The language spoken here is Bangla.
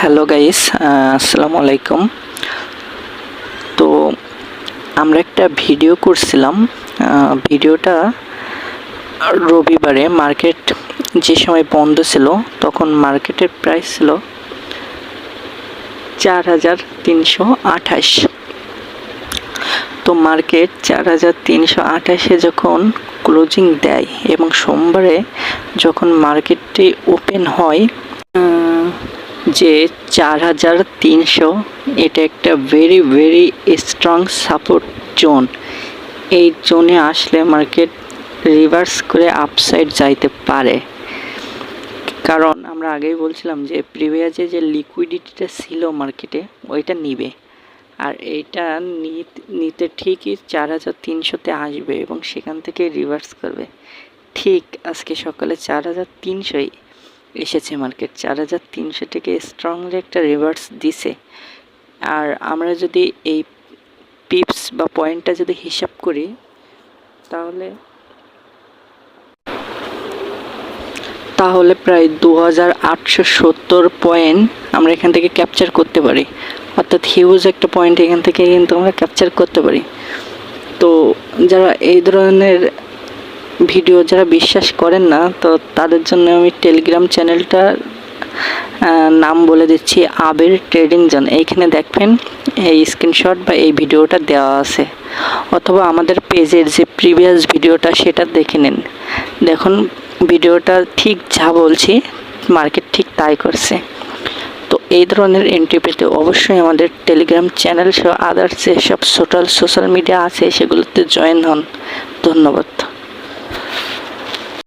হ্যালো গাইস, আসসালামু আলাইকুম। তো আমরা একটা ভিডিও করছিলাম। ভিডিওটা রবিবারে মার্কেট যে সময় বন্ধ ছিল তখন মার্কেটের প্রাইস ছিল 4,328। তো মার্কেট 4,328-এ যখন ক্লোজিং দেয় এবং সোমবারে যখন মার্কেটটি ওপেন হয় যে 4,300, এটা একটা ভেরি স্ট্রং সাপোর্ট জোন। এই জোনে আসলে মার্কেট রিভার্স করে আপসাইড যাইতে পারে, কারণ আমরা আগেই বলছিলাম যে প্রিভিয়াসে যে লিকুইডিটিটা ছিল মার্কেটে ওইটা নিবে, আর এইটা নিতে ঠিকই 4,300-তে আসবে এবং সেখান থেকে রিভার্স করবে। ঠিক আজকে সকালে 4,300-ই এসেছে মার্কেট। 4,300 থেকে স্ট্রংলি একটা রিভার্স দিছে। আর আমরা যদি এই পিপস বা পয়েন্টটা যদি হিসাব করি তাহলে প্রায় 2,870 পয়েন্ট আমরা এখান থেকে ক্যাপচার করতে পারি, অর্থাৎ হিউজ একটা পয়েন্ট এখান থেকে কিন্তু আমরা ক্যাপচার করতে পারি। তো যারা এই ধরনের ভিডিও যারা বিশ্বাস করেন না, তো তাদের জন্য আমি টেলিগ্রাম চ্যানেলটার নাম বলে দিচ্ছি, আবির ট্রেডিং জোন। এইখানে দেখবেন এই স্ক্রিনশট বা এই ভিডিওটা দেওয়া আছে, অথবা আমাদের পেজের যে প্রিভিয়াস ভিডিওটা সেটা দেখে নিন। দেখুন ভিডিওটা ঠিক যা বলছি মার্কেট ঠিক তাই করছে। তো এই ধরনের এন্ট্রি পেতে অবশ্যই আমাদের টেলিগ্রাম চ্যানেল সহ আদার্স যেসব সোশ্যাল মিডিয়া আছে সেগুলোতে জয়েন হন। ধন্যবাদ।